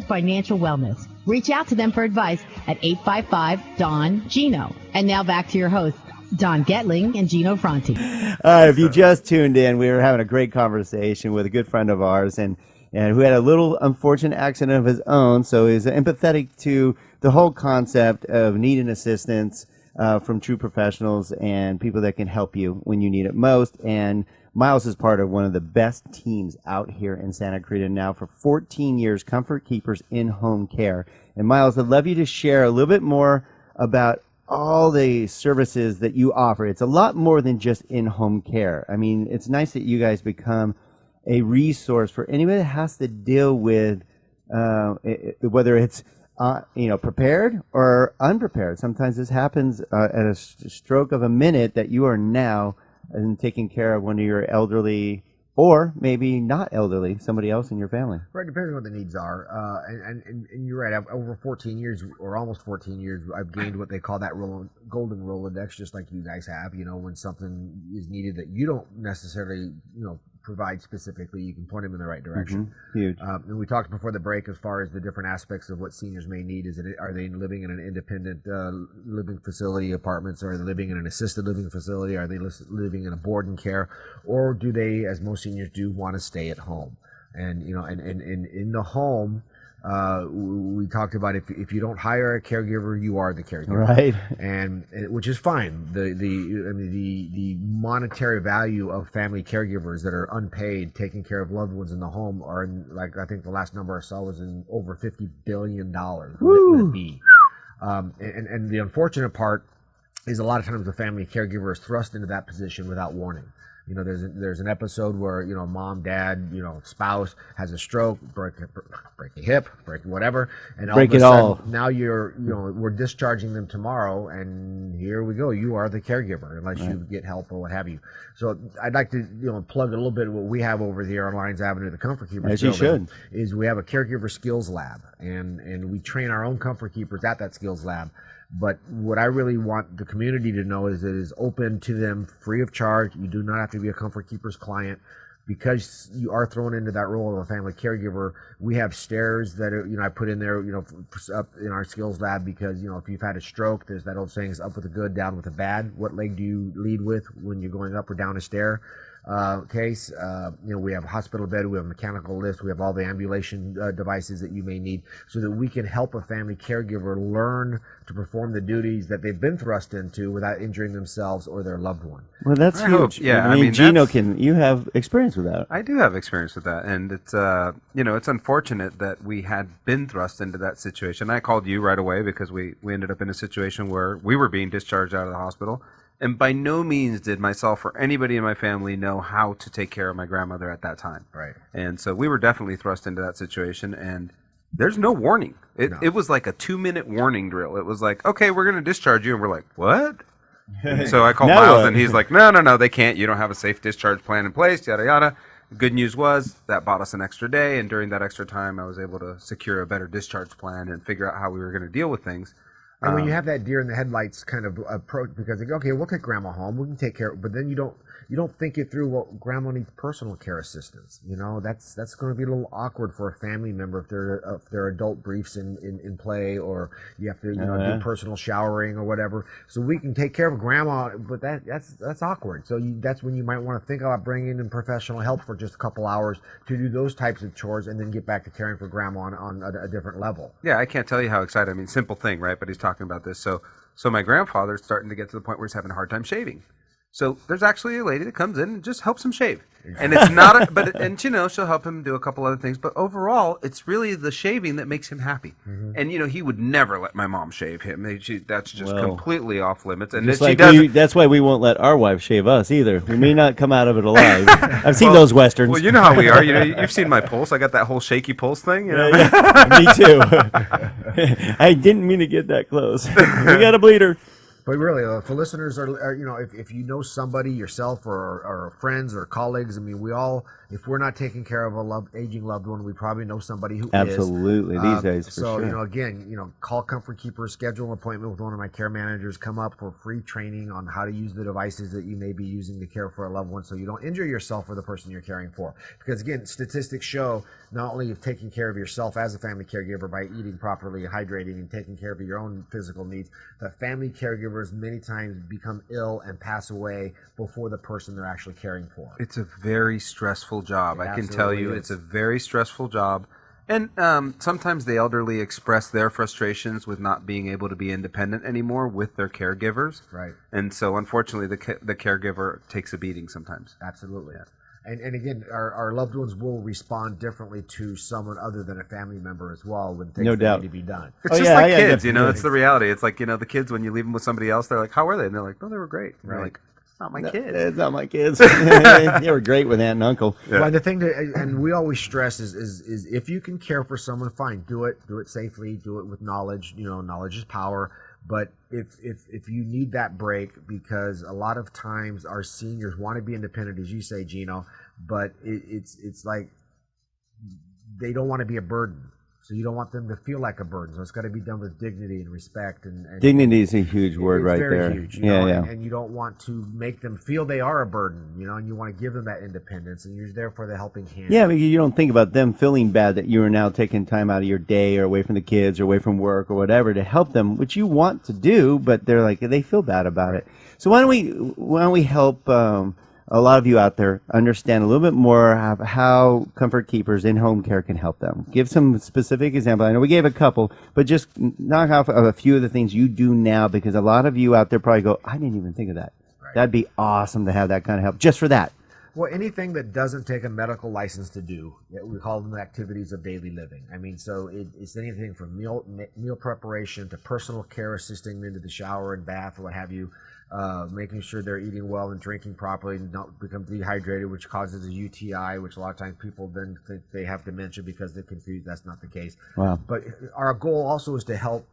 Financial wellness. Reach out to them for advice at 855-DON-GINO. And now back to your hosts, Don Getling and Gino Franti. If you just tuned in, we were having a great conversation with a good friend of ours and who had a little unfortunate accident of his own. So he's empathetic to the whole concept of needing assistance from true professionals and people that can help you when you need it most. And Miles is part of one of the best teams out here in Santa Cruz now for 14 years, Comfort Keepers in-home care. And Miles, I'd love you to share a little bit more about all the services that you offer. It's a lot more than just in-home care. I mean, it's nice that you guys become a resource for anybody that has to deal with whether it's prepared or unprepared. Sometimes this happens at a stroke of a minute that you are now and taking care of one of your elderly, or maybe not elderly, somebody else in your family. Right, depending on what the needs are. And you're right, over 14 years, or almost 14 years, I've gained what they call that golden Rolodex, just like you guys have. When something is needed that you don't necessarily, provide specifically, you can point them in the right direction. Mm-hmm. Huge. And we talked before the break as far as the different aspects of what seniors may need. Are they living in an independent living facility, apartments? Are they living in an assisted living facility? Are they living in a board and care? Or do they, as most seniors do, want to stay at home? And in the home, we talked about if you don't hire a caregiver, you are the caregiver, right? And which is fine. The monetary value of family caregivers that are unpaid, taking care of loved ones in the home, are I think the last number I saw was in over $50 billion. Woo! And the unfortunate part is a lot of times the family caregiver is thrust into that position without warning. There's an episode where, mom, dad, spouse has a stroke, break a hip, break whatever, and all break of a it sudden, all. now we're discharging them tomorrow, and here we go. You are the caregiver unless right. you get help or what have you. So I'd like to, plug a little bit of what we have over here on Lyons Avenue, the Comfort Keepers. As you should. Is we have a caregiver skills lab, and we train our own Comfort Keepers at that skills lab. But what I really want the community to know is it is open to them free of charge. You do not have to be a Comfort Keepers client. Because you are thrown into that role of a family caregiver, we have stairs that are, I put in there, up in our skills lab because, if you've had a stroke, there's that old saying, is up with the good, down with the bad. What leg do you lead with when you're going up or down a stair? Case, we have a hospital bed, we have a mechanical lift, we have all the ambulation devices that you may need so that we can help a family caregiver learn to perform the duties that they've been thrust into without injuring themselves or their loved one. Well, that's huge. Yeah, I mean, Gino, you have experience with that. I do have experience with that, and it's it's unfortunate that we had been thrust into that situation. I called you right away because we ended up in a situation where we were being discharged out of the hospital. And by no means did myself or anybody in my family know how to take care of my grandmother at that time. Right. And so we were definitely thrust into that situation, and there's no warning. It was like a 2-minute warning drill. It was like, okay, we're going to discharge you. And we're like, what? And so I called Miles, and he's like, no, they can't. You don't have a safe discharge plan in place, yada, yada. The good news was that bought us an extra day, and during that extra time, I was able to secure a better discharge plan and figure out how we were going to deal with things. And when you have that deer in the headlights kind of approach, because they go, okay, we'll take grandma home, we can take care of, but then you don't think it through. Well, grandma needs personal care assistance. That's going to be a little awkward for a family member if there are adult briefs in play, or you have to do personal showering or whatever. So we can take care of grandma, but that's awkward. So that's when you might want to think about bringing in professional help for just a couple hours to do those types of chores, and then get back to caring for grandma on a different level. Yeah, I can't tell you how excited. I mean, simple thing, right? But he's talking about this. So my grandfather's starting to get to the point where he's having a hard time shaving. So there's actually a lady that comes in and just helps him shave. And it's not, and she'll help him do a couple other things. But overall, it's really the shaving that makes him happy. Mm-hmm. And, he would never let my mom shave him. That's just completely off limits. And just like that's why we won't let our wife shave us either. We may not come out of it alive. I've seen those Westerns. Well, you know how we are. You've seen my pulse. I got that whole shaky pulse thing. Yeah. Me too. I didn't mean to get that close. We got a bleeder. But really, for listeners, if you know somebody yourself or friends or colleagues, I mean, we all, if we're not taking care of a aging loved one, we probably know somebody who Absolutely, is. these days, for so, sure. Again, call Comfort Keepers, schedule an appointment with one of my care managers, come up for free training on how to use the devices that you may be using to care for a loved one so you don't injure yourself or the person you're caring for. Because, again, statistics show not only of taking care of yourself as a family caregiver by eating properly, hydrating, and taking care of your own physical needs, but family caregivers many times become ill and pass away before the person they're actually caring for. It's a very stressful job. I can tell you, it's a very stressful job. And sometimes the elderly express their frustrations with not being able to be independent anymore with their caregivers. Right. And so, unfortunately, the caregiver takes a beating sometimes. Absolutely. Yeah. And again, our loved ones will respond differently to someone other than a family member as well when things need to be done. It's just like kids, it's the reality. It's like, the kids, when you leave them with somebody else, they're like, how were they? And they're like, no, they were great. And you're like, it's not my kids. It's not my kids. They were great with aunt and uncle. Yeah. Well, the thing and we always stress is if you can care for someone, fine, do it safely, do it with knowledge. Knowledge is power. But if you need that break, because a lot of times our seniors want to be independent, as you say, Gino, but it's like they don't want to be a burden. So you don't want them to feel like a burden. So it's got to be done with dignity and respect. And dignity is a huge word right there. It's very huge. And you don't want to make them feel they are a burden, and you want to give them that independence, and you're there for the helping hand. Yeah, but you don't think about them feeling bad that you are now taking time out of your day or away from the kids or away from work or whatever to help them, which you want to do, but they're like, they feel bad about it. So why don't we help a lot of you out there understand a little bit more of how Comfort Keepers in-home care can help them. Give some specific examples. I know we gave a couple, but just knock off a few of the things you do now, because a lot of you out there probably go, I didn't even think of that. Right. That'd be awesome to have that kind of help just for that. Well, anything that doesn't take a medical license to do, we call them activities of daily living. I mean, so it's anything from meal preparation to personal care, assisting them into the shower and bath or what have you. Making sure they're eating well and drinking properly and don't become dehydrated, which causes a UTI, which a lot of times people then think they have dementia because they're confused. That's not the case. Wow. But our goal also is to help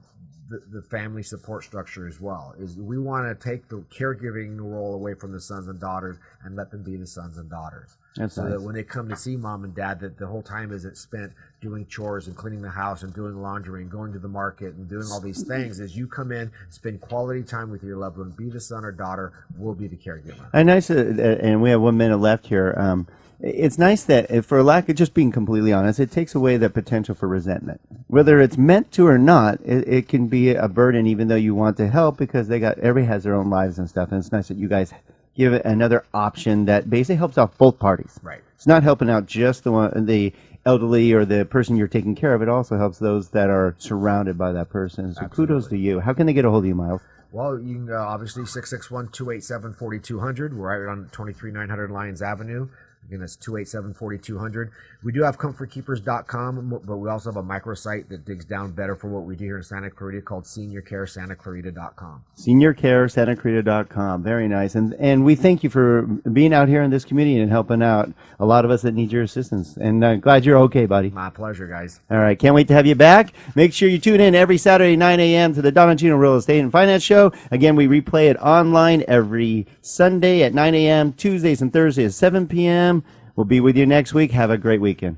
the family support structure as well. Is we want to take the caregiving role away from the sons and daughters and let them be the sons and daughters. That's so nice. That when they come to see mom and dad, that the whole time isn't spent doing chores and cleaning the house and doing laundry and going to the market and doing all these things. As you come in, spend quality time with your loved one, be the son or daughter, we'll be the caregiver. And nice, and we have 1 minute left here. It's nice that, for lack of just being completely honest, it takes away the potential for resentment. Whether it's meant to or not, it can be a burden, even though you want to help, because everybody has their own lives and stuff. And it's nice that you guys give it another option that basically helps out both parties. Right. It's not helping out just the elderly or the person you're taking care of. It also helps those that are surrounded by that person. So Absolutely. Kudos to you. How can they get a hold of you, Miles? Well, you can obviously 661-287-4200. We're right on 23900 Lyons Avenue. Again, that's 287-4200. We do have comfortkeepers.com, but we also have a microsite that digs down better for what we do here in Santa Clarita called seniorcaresantaclarita.com. Seniorcaresantaclarita.com. Very nice. And we thank you for being out here in this community and helping out a lot of us that need your assistance. And glad you're okay, buddy. My pleasure, guys. All right. Can't wait to have you back. Make sure you tune in every Saturday, 9 a.m. to the Don and Gino Real Estate and Finance Show. Again, we replay it online every Sunday at 9 a.m., Tuesdays and Thursdays at 7 p.m. We'll be with you next week. Have a great weekend.